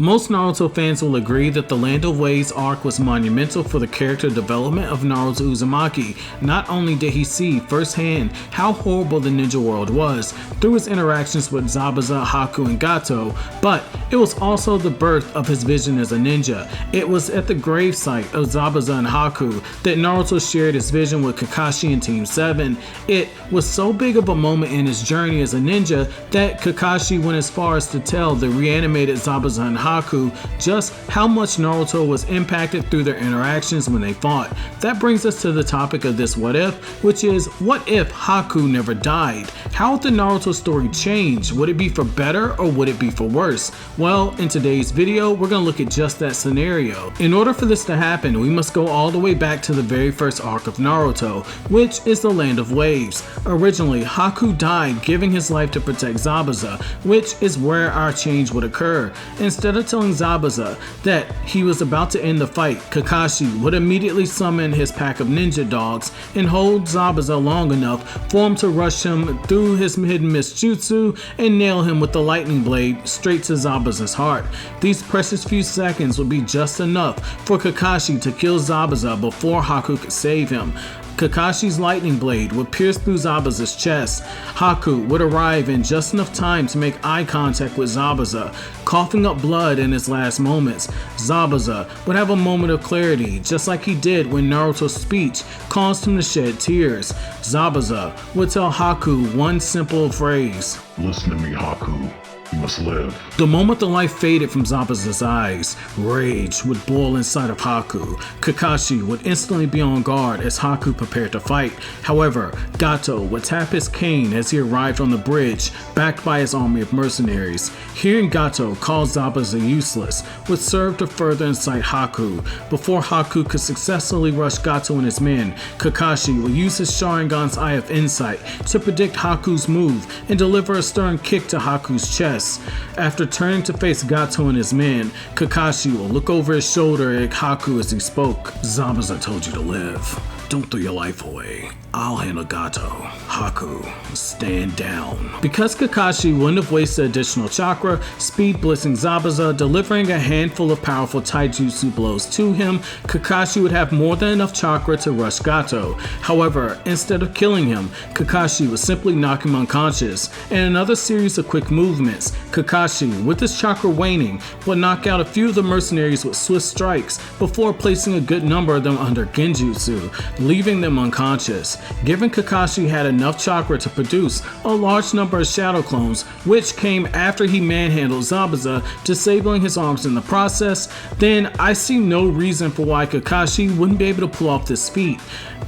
Most Naruto fans will agree that the Land of Waves arc was monumental for the character development of Naruto Uzumaki. Not only did he see firsthand how horrible the ninja world was through his interactions with Zabuza, Haku, and Gato, but it was also the birth of his vision as a ninja. It was at the gravesite of Zabuza and Haku that Naruto shared his vision with Kakashi and Team 7. It was so big of a moment in his journey as a ninja that Kakashi went as far as to tell the reanimated Zabuza and Haku just how much Naruto was impacted through their interactions when they fought. That brings us to the topic of this what if, which is what if Haku never died? How would the Naruto story change? Would it be for better or would it be for worse? Well, in today's video, we're going to look at just that scenario. In order for this to happen, we must go all the way back to the very first arc of Naruto, which is the Land of Waves. Originally, Haku died giving his life to protect Zabuza, which is where our change would occur. Instead of telling Zabuza that he was about to end the fight, Kakashi would immediately summon his pack of ninja dogs and hold Zabuza long enough for him to rush him through his hidden miss jutsu and nail him with the lightning blade straight to Zabuza's heart. These precious few seconds would be just enough for Kakashi to kill Zabuza before Haku could save him. Kakashi's lightning blade would pierce through Zabuza's chest. Haku would arrive in just enough time to make eye contact with Zabuza, coughing up blood in his last moments. Zabuza would have a moment of clarity, just like he did when Naruto's speech caused him to shed tears. Zabuza would tell Haku one simple phrase: "Listen to me, Haku. You must live." The moment the light faded from Zabuza's eyes, rage would boil inside of Haku. Kakashi would instantly be on guard as Haku prepared to fight. However, Gato would tap his cane as he arrived on the bridge, backed by his army of mercenaries. Hearing Gato call Zabuza useless would serve to further incite Haku. Before Haku could successfully rush Gato and his men, Kakashi would use his Sharingan's Eye of Insight to predict Haku's move and deliver a stern kick to Haku's chest. After turning to face Gato and his men, Kakashi will look over his shoulder at Haku as he spoke. "Zabuza told you to live. Don't throw your life away. I'll handle Gato. Haku, stand down." Because Kakashi wouldn't have wasted additional chakra, speed blitzing Zabuza, delivering a handful of powerful taijutsu blows to him, Kakashi would have more than enough chakra to rush Gato. However, instead of killing him, Kakashi would simply knock him unconscious. In another series of quick movements, Kakashi, with his chakra waning, would knock out a few of the mercenaries with swift strikes before placing a good number of them under genjutsu, leaving them unconscious. Given Kakashi had enough chakra to produce a large number of shadow clones, which came after he manhandled Zabuza, disabling his arms in the process, then I see no reason for why Kakashi wouldn't be able to pull off this feat.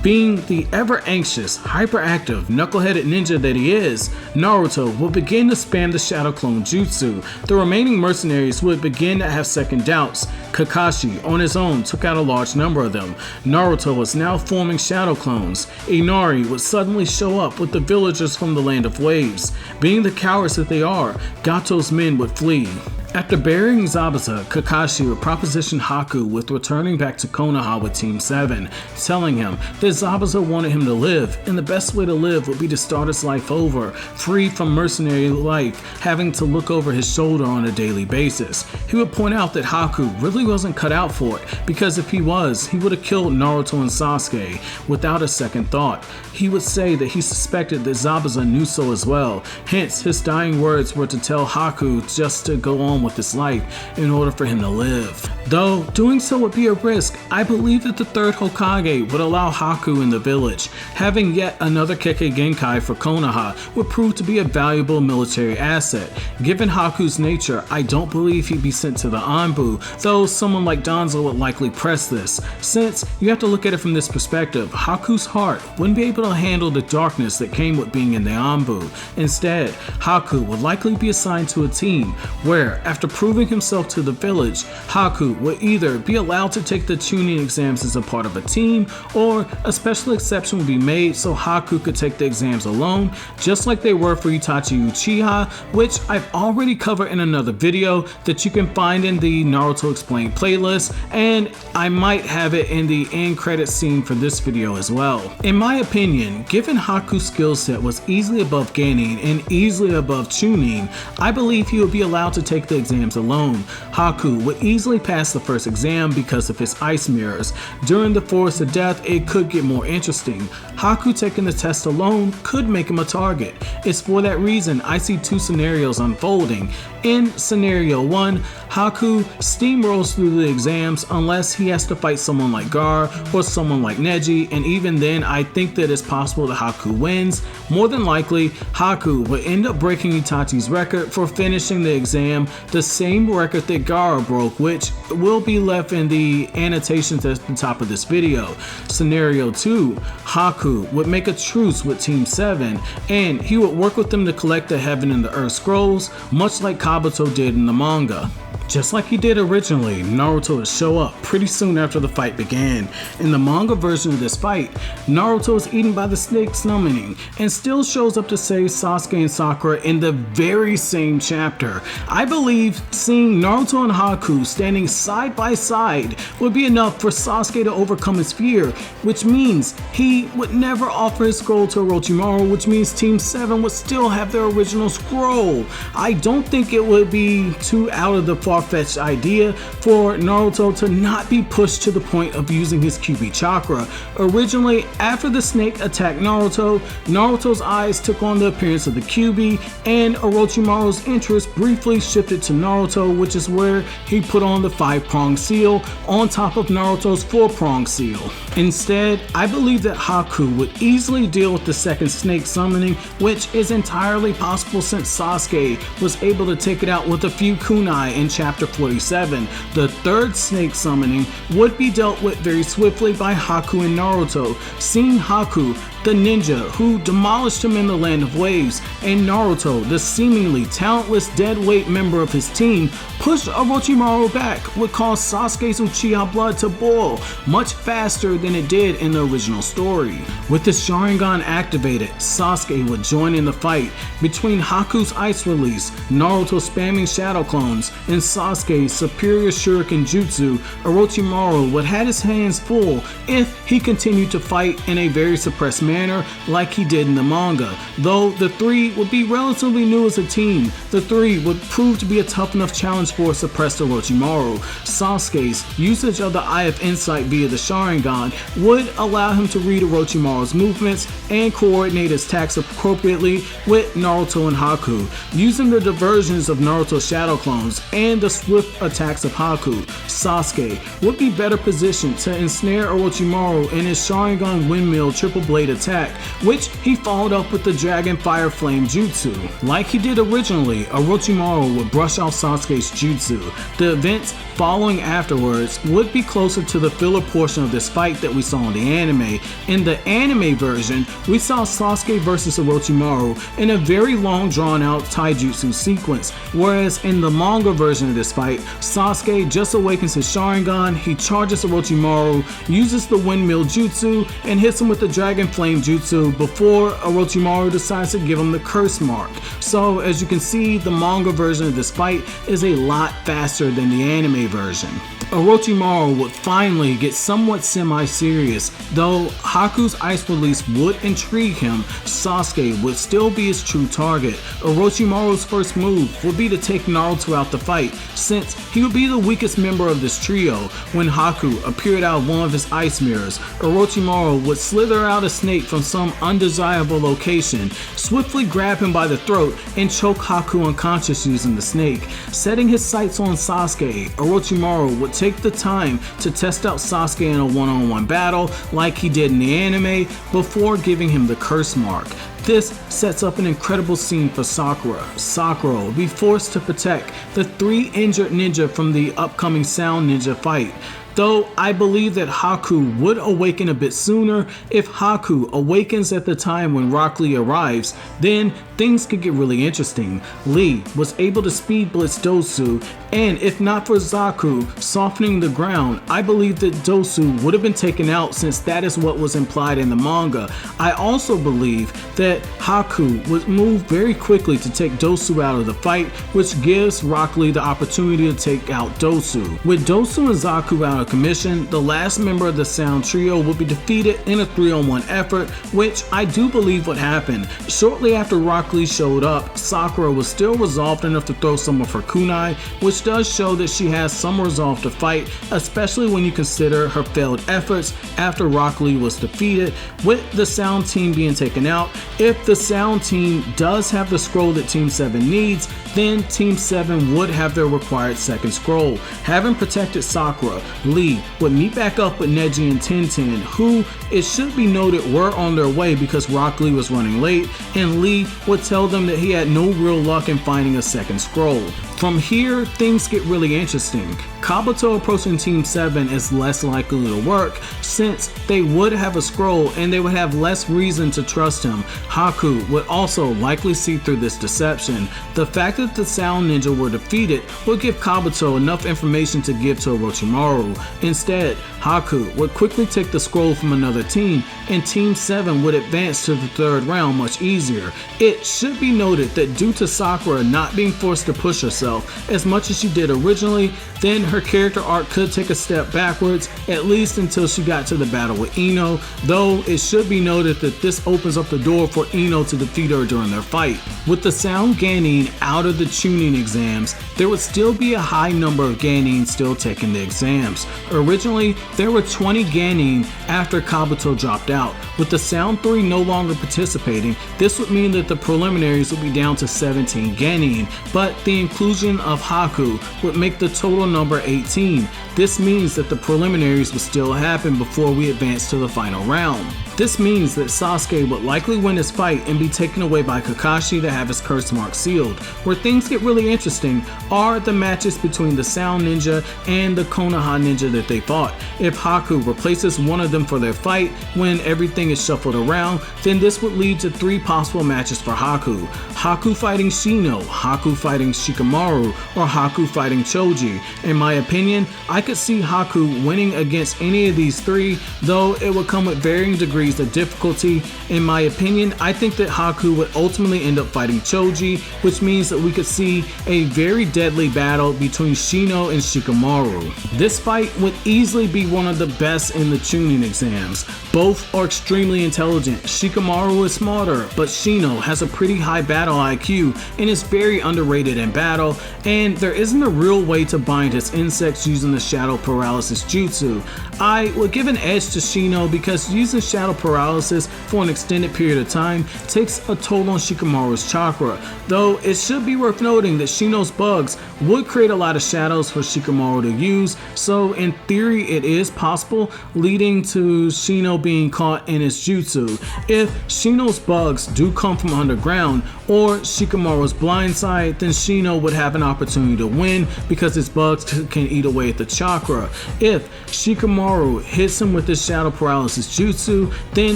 Being the ever-anxious, hyperactive, knuckleheaded ninja that he is, Naruto would begin to spam the Shadow Clone Jutsu. The remaining mercenaries would begin to have second doubts. Kakashi, on his own, took out a large number of them. Naruto was now forming Shadow Clones. Inari would suddenly show up with the villagers from the Land of Waves. Being the cowards that they are, Gato's men would flee. After burying Zabuza, Kakashi would proposition Haku with returning back to Konoha with Team 7, telling him that Zabuza wanted him to live, and the best way to live would be to start his life over, free from mercenary life, having to look over his shoulder on a daily basis. He would point out that Haku really wasn't cut out for it, because if he was, he would have killed Naruto and Sasuke without a second thought. He would say that he suspected that Zabuza knew so as well, hence his dying words were to tell Haku just to go on with his life in order for him to live. Though doing so would be a risk, I believe that the third Hokage would allow Haku in the village. Having yet another Kekkei Genkai for Konoha would prove to be a valuable military asset. Given Haku's nature, I don't believe he'd be sent to the Anbu, though someone like Danzo would likely press this. Since you have to look at it from this perspective, Haku's heart wouldn't be able to handle the darkness that came with being in the Anbu. Instead, Haku would likely be assigned to a team where, after proving himself to the village, Haku would either be allowed to take the chunin exams as a part of a team, or a special exception would be made so Haku could take the exams alone, just like they were for Itachi Uchiha, which I've already covered in another video that you can find in the Naruto Explained playlist, and I might have it in the end credit scene for this video as well. In my opinion, given Haku's skill set was easily above Genin and easily above chunin, I believe he would be allowed to take the the exams alone. Haku would easily pass the first exam because of his ice mirrors. During the Forest of Death, it could get more interesting. Haku taking the test alone could make him a target. It's for that reason I see two scenarios unfolding. In scenario 1, Haku steamrolls through the exams unless he has to fight someone like Gaara or someone like Neji, and even then I think that it's possible that Haku wins. More than likely, Haku would end up breaking Itachi's record for finishing the exam, the same record that Gaara broke, which will be left in the annotations at the top of this video. Scenario 2, Haku would make a truce with Team 7 and he would work with them to collect the Heaven and the Earth scrolls, much like Kabuto did in the manga. Just like he did originally, Naruto would show up pretty soon after the fight began. In the manga version of this fight, Naruto is eaten by the snake summoning and still shows up to save Sasuke and Sakura in the very same chapter. I believe seeing Naruto and Haku standing side by side would be enough for Sasuke to overcome his fear, which means he would never offer his scroll to Orochimaru, which means Team 7 would still have their original scroll. I don't think it would be too out of the far-fetched idea for Naruto to not be pushed to the point of using his Kyuubi chakra. Originally, after the snake attacked Naruto, Naruto's eyes took on the appearance of the Kyuubi, and Orochimaru's interest briefly shifted to Naruto, which is where he put on the 5-pronged seal on top of Naruto's 4-pronged seal. Instead, I believe that Haku would easily deal with the second snake summoning, which is entirely possible since Sasuke was able to take it out with a few kunai in chapter 47. The third snake summoning would be dealt with very swiftly by Haku and Naruto. Seeing Haku, the ninja who demolished him in the Land of Waves, and Naruto, the seemingly talentless deadweight member of his team, pushed Orochimaru back would cause Sasuke's Uchiha blood to boil much faster than it did in the original story. With the Sharingan activated, Sasuke would join in the fight. Between Haku's ice release, Naruto spamming shadow clones, and Sasuke's superior shuriken jutsu, Orochimaru would have his hands full if he continued to fight in a very suppressed manner like he did in the manga. Though the three would be relatively new as a team, the three would prove to be a tough enough challenge for a suppressed Orochimaru. Sasuke's usage of the Eye of Insight via the Sharingan would allow him to read Orochimaru's movements and coordinate his attacks appropriately with Naruto and Haku. Using the diversions of Naruto's shadow clones and the swift attacks of Haku, Sasuke would be better positioned to ensnare Orochimaru in his Sharingan windmill triple blade attack, which he followed up with the Dragon Fire Flame Jutsu. Like he did originally, Orochimaru would brush off Sasuke's jutsu. The events following afterwards would be closer to the filler portion of this fight that we saw in the anime. In the anime version, we saw Sasuke versus Orochimaru in a very long drawn out taijutsu sequence, whereas in the manga version of this fight, Sasuke just awakens his Sharingan, he charges Orochimaru, uses the windmill jutsu, and hits him with the Dragon Flame Jutsu before Orochimaru decides to give him the curse mark. So as you can see, the manga version of this fight is a lot faster than the anime version. Orochimaru would finally get somewhat semi-serious. Though Haku's ice release would intrigue him, Sasuke would still be his true target. Orochimaru's first move would be to take Naruto out the fight, since he would be the weakest member of this trio. When Haku appeared out of one of his ice mirrors, Orochimaru would slither out a snake from some undesirable location, swiftly grab him by the throat, and choke Haku unconscious using the snake. Setting his sights on Sasuke, Orochimaru would take the time to test out Sasuke in a one-on-one battle like he did in the anime before giving him the curse mark. This sets up an incredible scene for Sakura. Sakura will be forced to protect the 3 injured ninja from the upcoming Sound Ninja fight. Though I believe that Haku would awaken a bit sooner. If Haku awakens at the time when Rock Lee arrives, then things could get really interesting. Lee was able to speed blitz Dosu, and if not for Zaku softening the ground, I believe that Dosu would have been taken out, since that is what was implied in the manga. I also believe that Haku would move very quickly to take Dosu out of the fight, which gives Rock Lee the opportunity to take out Dosu. With Dosu and Zaku out of of commission, the last member of the Sound Trio would be defeated in a 3-on-1 effort, which I do believe would happen. Shortly after Rock Lee showed up, Sakura was still resolved enough to throw some of her kunai, which does show that she has some resolve to fight, especially when you consider her failed efforts after Rock Lee was defeated, with the Sound team being taken out. If the Sound team does have the scroll that Team 7 needs, then Team 7 would have their required second scroll. Having protected Sakura, Lee would meet back up with Neji and Tenten, who, it should be noted, were on their way because Rock Lee was running late, and Lee would tell them that he had no real luck in finding a second scroll. From here, things get really interesting. Kabuto approaching Team 7 is less likely to work since they would have a scroll and they would have less reason to trust him. Haku would also likely see through this deception. The fact that the Sound Ninja were defeated would give Kabuto enough information to give to Orochimaru. Instead, Haku would quickly take the scroll from another team and Team 7 would advance to the third round much easier. It should be noted that due to Sakura not being forced to push herself as much as she did originally, then her character arc could take a step backwards, at least until she got to the battle with Ino, though it should be noted that this opens up the door for Ino to defeat her during their fight. With the Sound Ganin out of the chunin exams, there would still be a high number of Ganin still taking the exams. Originally, there were 20 Ganin after Kabuto dropped out. With the Sound 3 no longer participating, this would mean that the preliminaries would be down to 17 Ganin, but the inclusion of Haku would make the total number 18. This means that the preliminaries would still happen before we advance to the final round. This means that Sasuke would likely win his fight and be taken away by Kakashi to have his curse mark sealed. Where things get really interesting are the matches between the Sound Ninja and the Konoha Ninja that they fought. If Haku replaces one of them for their fight when everything is shuffled around, then this would lead to 3 possible matches for Haku. Haku fighting Shino, Haku fighting Shikamaru, or Haku fighting Choji. In my opinion, I could see Haku winning against any of these 3, though it would come with varying degrees of difficulty. In my opinion, I think that Haku would ultimately end up fighting Choji, which means that we could see a very deadly battle between Shino and Shikamaru. This fight would easily be one of the best in the chunin exams. Both are extremely intelligent. Shikamaru is smarter, but Shino has a pretty high battle IQ and is very underrated in battle, and there isn't a real way to bind his insects using the Shadow Paralysis Jutsu. I would give an edge to Shino because using Shadow Paralysis for an extended period of time takes a toll on Shikamaru's chakra, though it should be worth noting that Shino's bugs would create a lot of shadows for Shikamaru to use, so in theory it is possible, leading to Shino being caught in his jutsu. If Shino's bugs do come from underground or Shikamaru's blind side, then Shino would have an opportunity to win because his bugs can eat away at the chakra. If Shikamaru hits him with his Shadow Paralysis Jutsu, then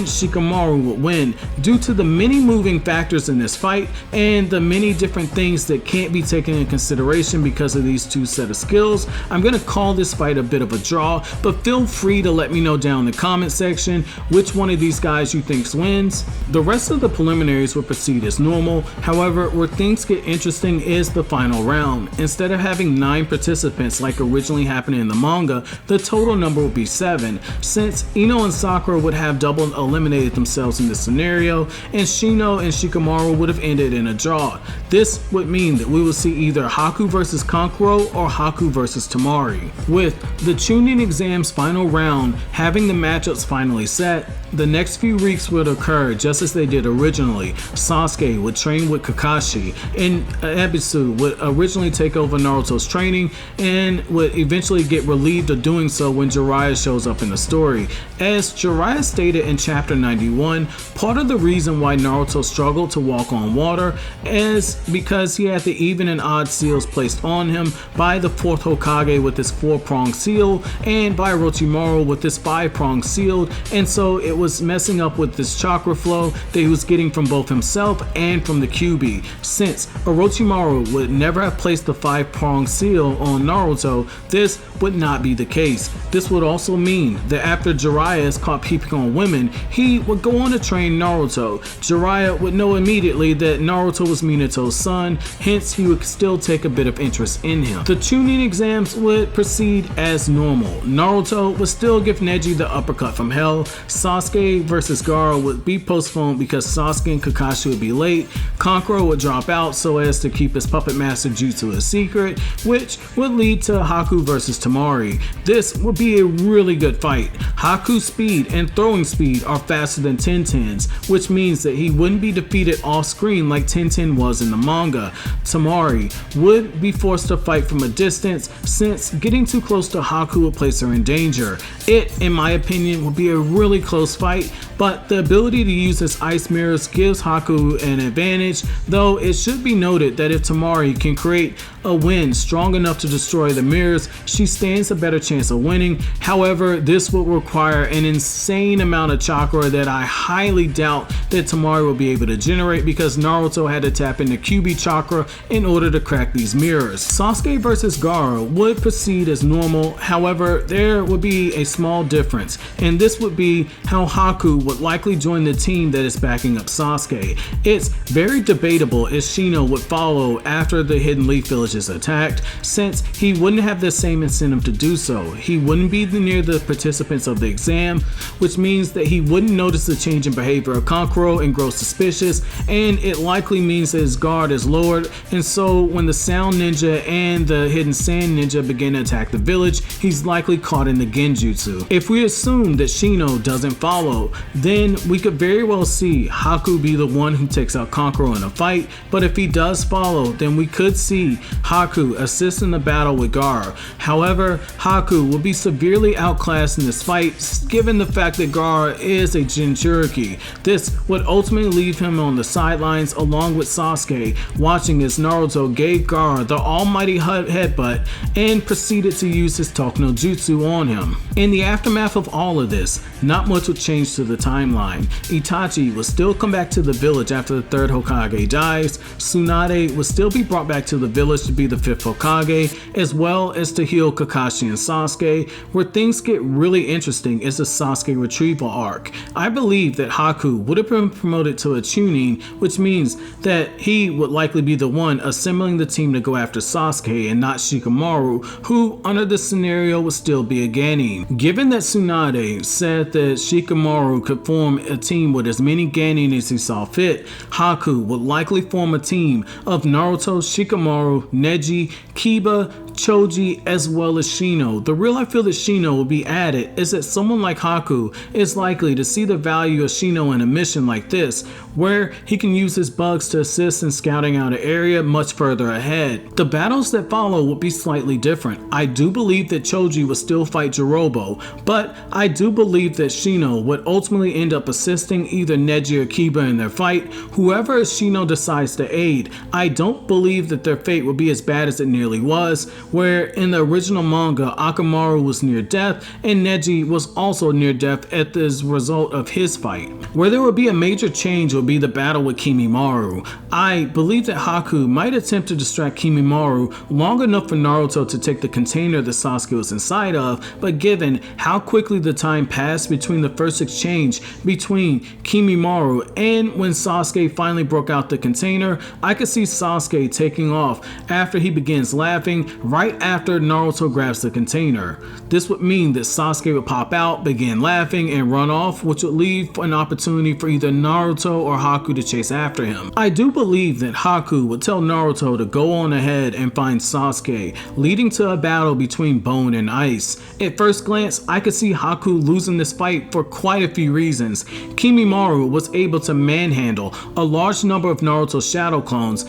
Shikamaru would win. Due to the many moving factors in this fight and the many different things that can't be taken into consideration because of these 2 set of skills, I'm going to call this fight a bit of a draw, but feel free to let me know down in the comment section which one of these guys you think wins. The rest of the preliminaries will proceed as normal. However, where things get interesting is the final round. Instead of having 9 participants like originally happened in the manga, the total number would be 7, since Ino and Sakura would have double eliminated themselves in this scenario, and Shino and Shikamaru would have ended in a draw. This would mean that we will see either Haku versus Kankuro or Haku versus Tamari. With the chunin exam's final round having the matchups finally set, the next few weeks would occur just as they did originally. Sasuke would train with Kakashi, and Ebisu would originally take over Naruto's training and would eventually get relieved of doing so when Jiraiya shows up in the story. As Jiraiya stated in chapter 91, part of the reason why Naruto struggled to walk on water is because he had the even and odd seals placed on him by the 4th Hokage with his 4-pronged seal and by Orochimaru with his 5-pronged seal, and so it was messing up with this chakra flow that he was getting from both himself and from the Kyuubi. Since Orochimaru would never never have placed the 5-pronged seal on Naruto, this would not be the case. This would also mean that after Jiraiya is caught peeping on women, he would go on to train Naruto. Jiraiya would know immediately that Naruto was Minato's son, hence he would still take a bit of interest in him. The chunin exams would proceed as normal. Naruto would still give Neji the uppercut from hell. Sasuke versus Gaara would be postponed because Sasuke and Kakashi would be late. Kankuro would drop out so as to keep his puppet master jutsu a secret, which would lead to Haku versus Temari. This would be a really good fight. Haku's speed and throwing speed are faster than Tintin's, which means that he wouldn't be defeated off screen like Tintin was in the manga. Temari would be forced to fight from a distance since getting too close to Haku would place her in danger. It, in my opinion, would be a really close fight, but the ability to use his ice mirrors gives Haku an advantage, though it should be noted that if Temari can create a wind strong enough to destroy the mirrors, she stands a better chance of winning. However, this will require an insane amount of chakra that I highly doubt that Temari will be able to generate because Naruto had to tap into Kyuubi chakra in order to crack these mirrors. Sasuke versus Gaara would proceed as normal, however, there would be a small difference, and this would be how Haku would likely join the team that is backing up Sasuke. It's very debatable if Shino would follow after the Hidden Leaf Village is attacked, since he wouldn't have the same incentive to do so. He wouldn't be near the participants of the exam, which means that he wouldn't notice the change in behavior of Kankuro and grow suspicious, and it likely means that his guard is lowered, and so when the Sound Ninja and the Hidden Sand Ninja begin to attack the village, he's likely caught in the Genjutsu. If we assume that Shino doesn't follow, then we could very well see Haku be the one who takes out Kankuro in a fight, but if he does follow, then we could see Haku assist in the battle with Gaara. However, Haku will be severely outclassed in this fight given the fact that Gaara is a Jinchuriki. This would ultimately leave him on the sidelines along with Sasuke, watching as Naruto gave Gaara the almighty headbutt and proceeded to use his Tokuno Jutsu on him. In the aftermath of all of this, not much would change to the timeline. Itachi will still come back to the village after the 3rd Hokage dies, Tsunade will still be brought back to the village to be the 5th Hokage, as well as to heal Kakashi and Sasuke. Where things get really interesting is the Sasuke Retrieval Arc. I believe that Haku would have been promoted to a chunin, which means that he would likely be the one assembling the team to go after Sasuke and not Shikamaru, who under this scenario would still be a Genin. Given that Tsunade said that Shikamaru could form a team with as many Genin as he saw fit, Haku would likely form a team of Naruto, Shikamaru, Neji, Kiba, Choji, as well as Shino. The reason I feel that Shino will be added is that someone like Haku is likely to see the value of Shino in a mission like this, where he can use his bugs to assist in scouting out an area much further ahead. The battles that follow will be slightly different. I do believe that Choji will still fight Jirobo, but I do believe that Shino would ultimately end up assisting either Neji or Kiba in their fight, whoever Shino decides to aid. I don't believe that their fate will be as bad as it nearly was, where in the original manga, Akamaru was near death and Neji was also near death as the result of his fight. Where there will be a major change will be the battle with Kimimaro. I believe that Haku might attempt to distract Kimimaro long enough for Naruto to take the container that Sasuke was inside of, but given how quickly the time passed between the first exchange between Kimimaro and when Sasuke finally broke out the container, I could see Sasuke taking off after he begins laughing right after Naruto grabs the container. This would mean that Sasuke would pop out, begin laughing, and run off, which would leave an opportunity for either Naruto or Haku to chase after him. I do believe that Haku would tell Naruto to go on ahead and find Sasuke, leading to a battle between bone and ice. At first glance, I could see Haku losing this fight for quite a few reasons. Kimimaro was able to manhandle a large number of Naruto's shadow clones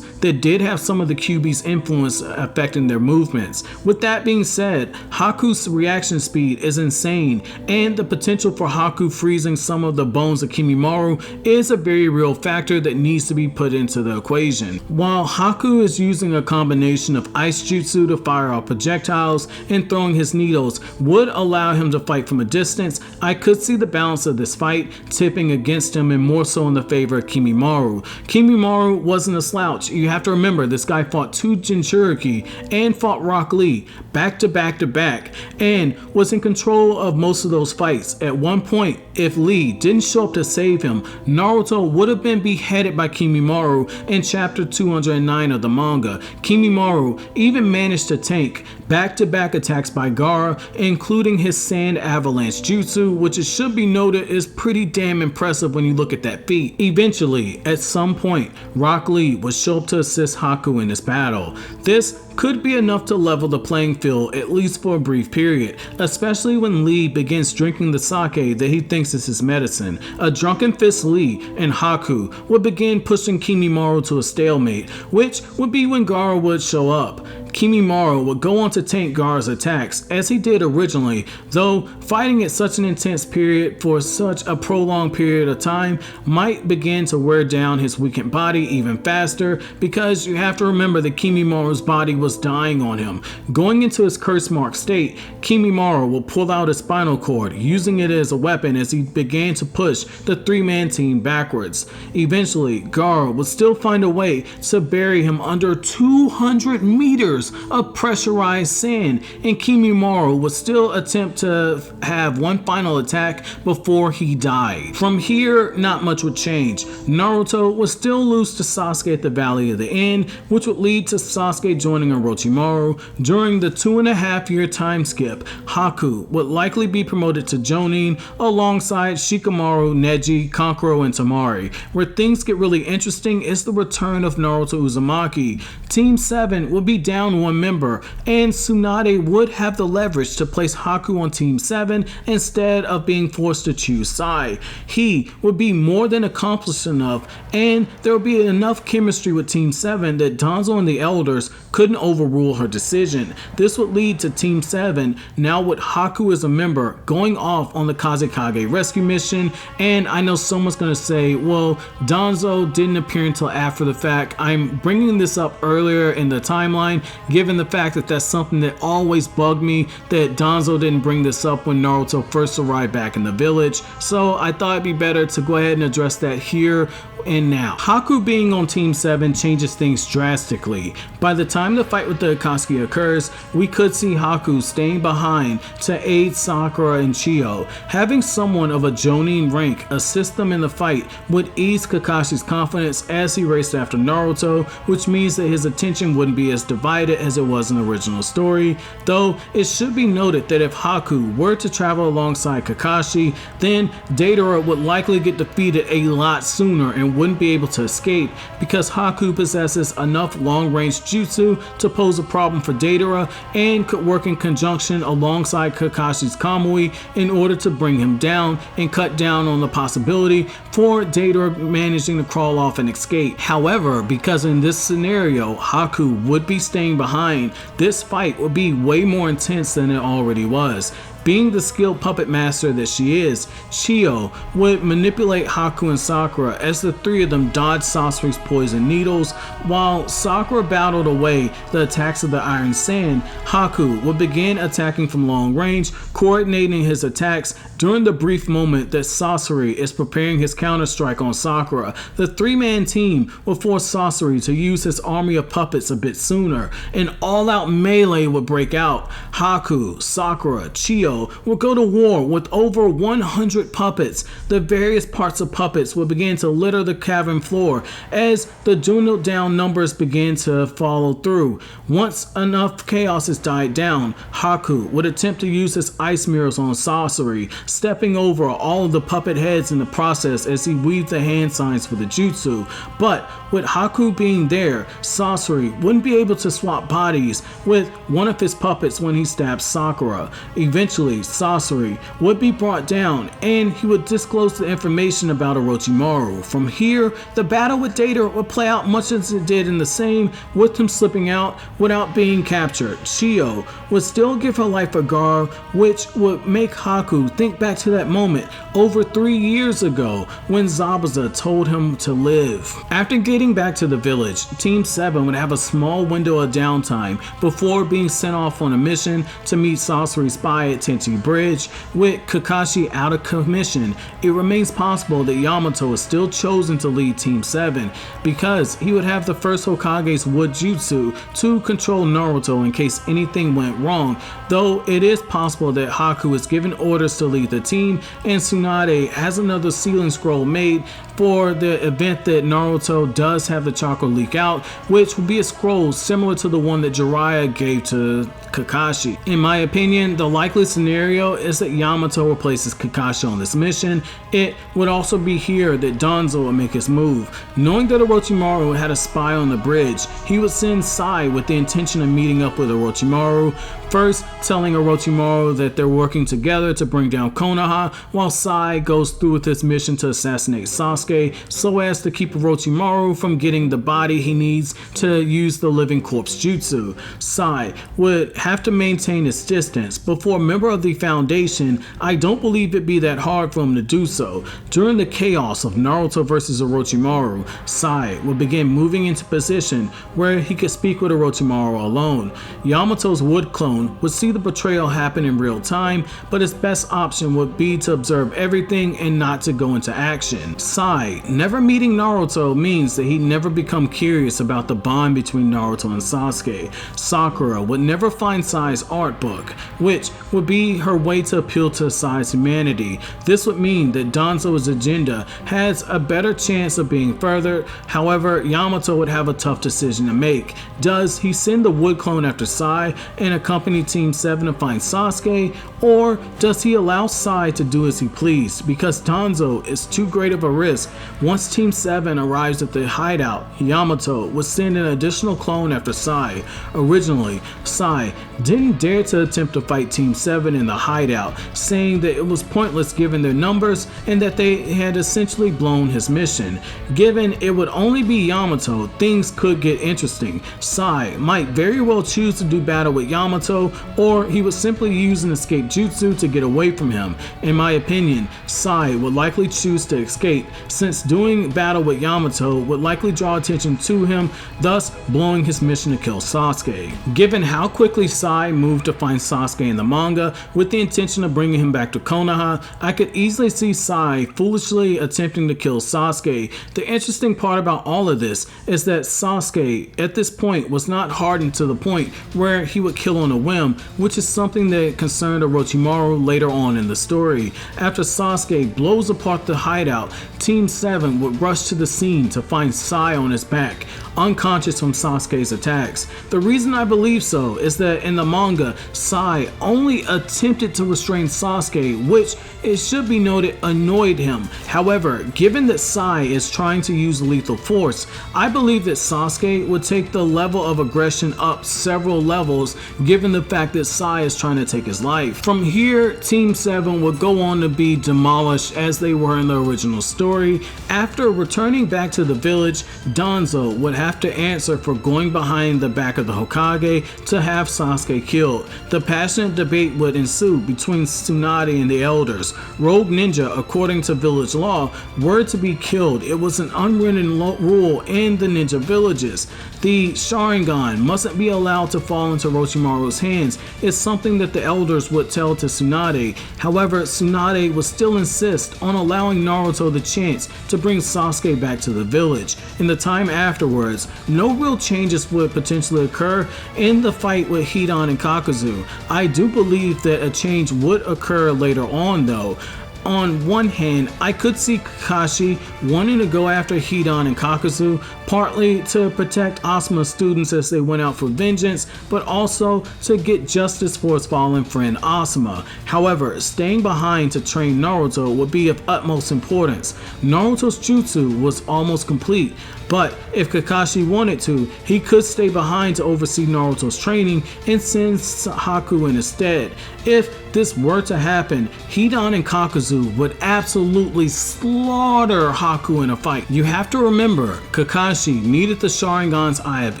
that did have some of the Kyuubi's influence affecting affecting their movements. With that being said, Haku's reaction speed is insane, and the potential for Haku freezing some of the bones of Kimimaro is a very real factor that needs to be put into the equation. While Haku is using a combination of ice jutsu to fire off projectiles and throwing his needles would allow him to fight from a distance, I could see the balance of this fight tipping against him and more so in the favor of Kimimaro. Kimimaro wasn't a slouch. You have to remember, this guy fought 2 Jinchuriki and fought Rock Lee back to back to back and was in control of most of those fights. At one point, if Lee didn't show up to save him, Naruto would have been beheaded by Kimimaro in chapter 209 of the manga. Kimimaro even managed to tank back-to-back attacks by Gaara, including his sand avalanche jutsu, which it should be noted is pretty damn impressive when you look at that feat. Eventually, at some point, Rock Lee would show up to assist Haku in this battle. This could be enough to level the playing field, at least for a brief period, especially when Lee begins drinking the sake that he thinks is his medicine. A drunken fist Lee and Haku would begin pushing Kimimaro to a stalemate, which would be when Gaara would show up. Kimimaro would go on to tank Gaara's attacks as he did originally, though fighting at such an intense period for such a prolonged period of time might begin to wear down his weakened body even faster, because you have to remember that Kimimaro's body was dying on him. Going into his curse mark state, Kimimaro will pull out his spinal cord, using it as a weapon as he began to push the 3-man team backwards. Eventually, Gaara would still find a way to bury him under 200 meters of pressurized sand, and Kimimaro would still attempt to have one final attack before he died. From here, not much would change. Naruto would still lose to Sasuke at the Valley of the End, which would lead to Sasuke joining Orochimaru. During the 2.5-year time skip, Haku would likely be promoted to Jonin alongside Shikamaru, Neji, Kankuro, and Tamari. Where things get really interesting is the return of Naruto Uzumaki. Team 7 would be down one member, and Tsunade would have the leverage to place Haku on Team 7 instead of being forced to choose side. He would be more than accomplished enough, and there would be enough chemistry with Team 7 that Danzo and the elders couldn't overrule her decision. This would lead to Team 7, now with Haku as a member, going off on the Kazekage rescue mission. And I know someone's gonna say, well, Danzo didn't appear until after the fact. I'm bringing this up earlier in the timeline, given the fact that that's something that always bugged me, that Danzo didn't bring this up when Naruto first arrived back in the village. So I thought it'd be better to go ahead and address that here and now. Haku being on Team 7 changes things drastically. By the time the fight with the Akatsuki occurs, we could see Haku staying behind to aid Sakura and Chiyo. Having someone of a Jonin rank assist them in the fight would ease Kakashi's confidence as he raced after Naruto, which means that his attention wouldn't be as divided as it was in the original story. Though it should be noted that if Haku were to travel alongside Kakashi, then Deidara would likely get defeated a lot sooner and wouldn't be able to escape, because Haku possesses enough long-range jutsu to pose a problem for Deidara and could work in conjunction alongside Kakashi's Kamui in order to bring him down and cut down on the possibility for Deidara managing to crawl off and escape. However, because in this scenario Haku would be staying behind, this fight would be way more intense than it already was. Being the skilled puppet master that she is, Chiyo would manipulate Haku and Sakura as the three of them dodged Sasuke's poison needles. While Sakura battled away the attacks of the Iron Sand, Haku would begin attacking from long range, coordinating his attacks during the brief moment that Sasori is preparing his counter-strike on Sakura. The 3-man team would force Sasori to use his army of puppets a bit sooner. An all-out melee would break out. Haku, Sakura, Chiyo would go to war with over 100 puppets. The various parts of puppets would begin to litter the cavern floor as the dwindled down numbers began to follow through. Once enough chaos has died down, Haku would attempt to use his ice mirrors on Sasori, stepping over all of the puppet heads in the process as he weaved the hand signs for the jutsu. But with Haku being there, Sasori wouldn't be able to swap bodies with one of his puppets when he stabbed Sakura. Eventually, Eventually, Sasori would be brought down and he would disclose the information about Orochimaru. From here, the battle with Data would play out much as it did in the same, with him slipping out without being captured. Shio would still give her life for Gaara, which would make Haku think back to that moment over 3 years ago when Zabuza told him to live. After getting back to the village, Team 7 would have a small window of downtime before being sent off on a mission to meet Sasori's spy at Tenchi Bridge. With Kakashi out of commission, it remains possible that Yamato is still chosen to lead Team 7 because he would have the first Hokage's wood jutsu to control Naruto in case anything went wrong, though it is possible that Haku is given orders to lead the team and Tsunade has another sealing scroll made for the event that Naruto does have the chakra leak out, which will be a scroll similar to the one that Jiraiya gave to Kakashi. In my opinion, the likely scenario is that Yamato replaces Kakashi on this mission. It would also be here that Danzo would make his move. Knowing that Orochimaru had a spy on the bridge, he would send Sai with the intention of meeting up with Orochimaru, first telling Orochimaru that they're working together to bring down Konoha, while Sai goes through with his mission to assassinate Sasuke so as to keep Orochimaru from getting the body he needs to use the living corpse jutsu. Sai would have to maintain his distance, but for a member of the Foundation, I don't believe it'd be that hard for him to do so. During the chaos of Naruto versus Orochimaru, Sai would begin moving into position where he could speak with Orochimaru alone. Yamato's wood clone would see the betrayal happen in real time, but his best option would be to observe everything and not to go into action. Sai never meeting Naruto means that he'd never become curious about the bond between Naruto and Sasuke. Sakura would never find Sai's art book, which would be her way to appeal to Sai's humanity. This would mean that Danzo's agenda has a better chance of being furthered. However, Yamato would have a tough decision to make. Does he send the wood clone after Sai and accompany Team 7 to find Sasuke, or does he allow Sai to do as he pleased? Because Danzo is too great of a risk. Once Team 7 arrives at the hideout, Yamato would send an additional clone after Sai. Originally, Sai didn't dare to attempt to fight Team 7 in the hideout, saying that it was pointless given their numbers and that they had essentially blown his mission. Given it would only be Yamato, things could get interesting. Sai might very well choose to do battle with Yamato, or he would simply use an escape jutsu to get away from him. In my opinion, Sai would likely choose to escape, since doing battle with Yamato would likely draw attention to him, thus blowing his mission to kill Sasuke. Given how quickly Sai moved to find Sasuke in the manga with the intention of bringing him back to Konoha, I could easily see Sai foolishly attempting to kill Sasuke. The interesting part about all of this is that Sasuke at this point was not hardened to the point where he would kill on a whim, which is something that concerned Orochimaru later on in the story. After Sasuke blows apart the hideout, Team 7 would rush to the scene to find Sai on his back, unconscious from Sasuke's attacks. The reason I believe so is that in the manga, Sai only attempted to restrain Sasuke, which it should be noted annoyed him. However, given that Sai is trying to use lethal force, I believe that Sasuke would take the level of aggression up several levels given the fact that Sai is trying to take his life. From here, Team 7 would go on to be demolished as they were in the original story. After returning back to the village, Danzo would have to answer for going behind the back of the Hokage to have Sasuke killed. The passionate debate would ensue between Tsunade and the elders. Rogue ninja, according to village law, were to be killed. It was an unwritten rule in the ninja villages. The Sharingan mustn't be allowed to fall into Orochimaru's hands. It's something that the elders would tell to Tsunade. However, Tsunade would still insist on allowing Naruto the chance to bring Sasuke back to the village. In the time afterwards, no real changes would potentially occur in the fight with Hidan and Kakuzu. I do believe that a change would occur later on though. On one hand, I could see Kakashi wanting to go after Hidan and Kakuzu, partly to protect Asuma's students as they went out for vengeance, but also to get justice for his fallen friend Asuma. However, staying behind to train Naruto would be of utmost importance. Naruto's jutsu was almost complete, but if Kakashi wanted to, he could stay behind to oversee Naruto's training and send Haku in instead. If this were to happen, Hidan and Kakuzu would absolutely slaughter Haku in a fight. You have to remember, Kakashi needed the Sharingan's Eye of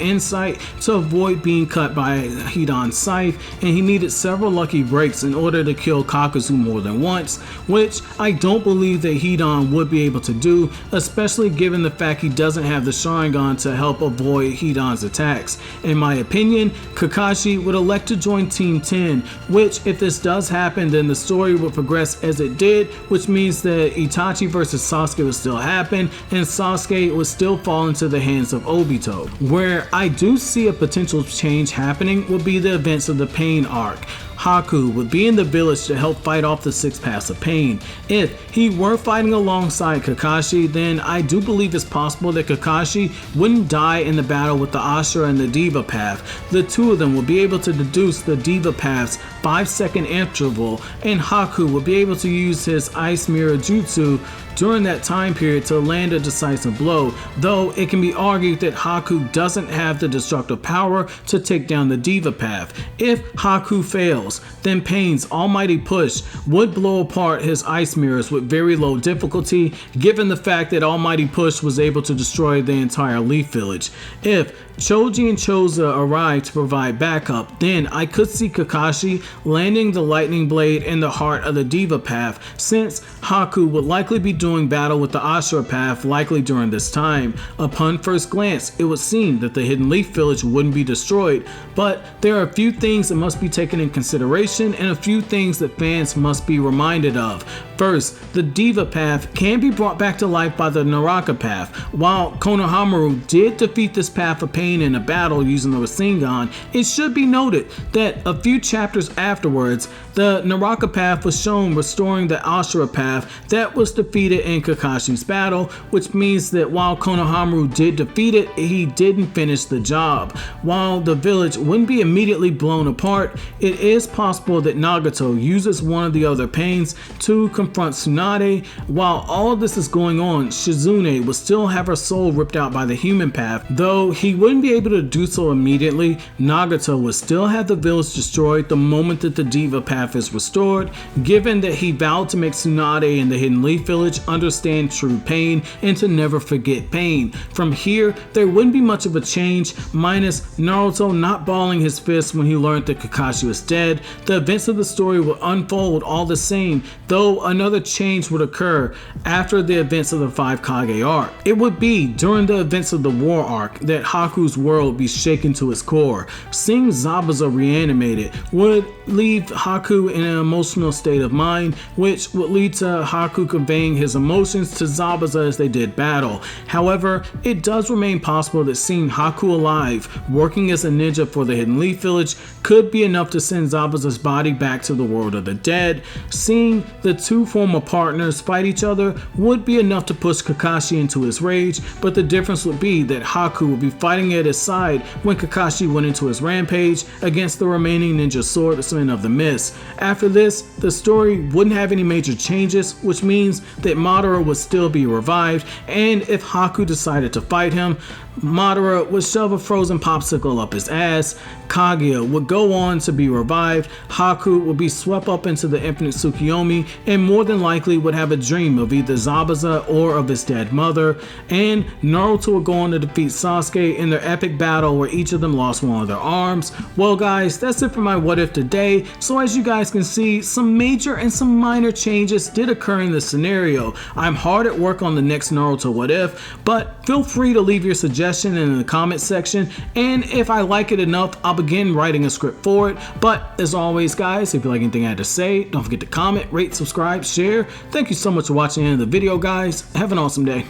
Insight to avoid being cut by Hidan's scythe, and he needed several lucky breaks in order to kill Kakuzu more than once, which I don't believe that Hidan would be able to do, especially given the fact he doesn't have the Sharingan to help avoid Hidan's attacks. In my opinion, Kakashi would elect to join Team 10, which if this does happen, then the story will progress as it did, which means that Itachi versus Sasuke will still happen, and Sasuke would still fall into the hands of Obito. Where I do see a potential change happening would be the events of the Pain arc. Haku would be in the village to help fight off the 6 paths of pain. If he were fighting alongside Kakashi, then I do believe it's possible that Kakashi wouldn't die in the battle with the Ashura and the Diva path. The two of them will be able to deduce the Diva path's 5-second interval, and Haku will be able to use his Ice Mirror Jutsu during that time period to land a decisive blow, though it can be argued that Haku doesn't have the destructive power to take down the Diva path. If Haku fails, then Pain's almighty push would blow apart his ice mirrors with very low difficulty, given the fact that almighty push was able to destroy the entire Leaf Village. If Choji and Choza arrive to provide backup, then I could see Kakashi landing the lightning blade in the heart of the Diva path, since Haku would likely be doing battle with the Ashura path likely during this time. Upon first glance, it would seem that the Hidden Leaf Village wouldn't be destroyed, but there are a few things that must be taken in consideration and a few things that fans must be reminded of. First, the Diva path can be brought back to life by the Naraka path. While Konohamaru did defeat this path of pain in a battle using the Rasengan, it should be noted that a few chapters afterwards, the Naraka path was shown restoring the Ashura path that was defeated in Kakashi's battle, which means that while Konohamaru did defeat it, he didn't finish the job. While the village wouldn't be immediately blown apart, it is possible that Nagato uses one of the other pains to confront Tsunade. While all of this is going on, Shizune will still have her soul ripped out by the human path. Though he wouldn't be able to do so immediately, Nagato will still have the village destroyed the moment that the Diva path is restored, given that he vowed to make Tsunade and the Hidden Leaf Village understand true pain and to never forget pain. From here, there wouldn't be much of a change, minus Naruto not balling his fist when he learned that Kakashi was dead. The events of the story will unfold all the same, though another change would occur after the events of the 5 Kage arc. It would be during the events of the War arc that Haku's world be shaken to its core. Seeing Zabuza reanimated would leave Haku in an emotional state of mind, which would lead to Haku conveying his emotions to Zabuza as they did battle. However, it does remain possible that seeing Haku alive, working as a ninja for the Hidden Leaf Village, could be enough to send Zabuza's body back to the world of the dead. Seeing the two former partners fight each other would be enough to push Kakashi into his rage, but the difference would be that Haku would be fighting at his side when Kakashi went into his rampage against the remaining ninja swordsmen of the Mist. After this, the story wouldn't have any major changes, which means that Madara would still be revived, and if Haku decided to fight him, Madara would shove a frozen popsicle up his ass, Kaguya would go on to be revived, Haku would be swept up into the infinite Tsukiyomi, and more than likely would have a dream of either Zabuza or of his dead mother, and Naruto would go on to defeat Sasuke in their epic battle where each of them lost one of their arms. Well guys, that's it for my what if today. So as you guys can see, some major and some minor changes did occur in this scenario. I'm hard at work on the next Naruto what if, but feel free to leave your suggestions in the comment section, and if I like it enough, I'll begin writing a script for it. But as always guys, if you like anything I had to say, don't forget to comment, rate, subscribe, share. Thank you so much for watching the end of the video guys. Have an awesome day.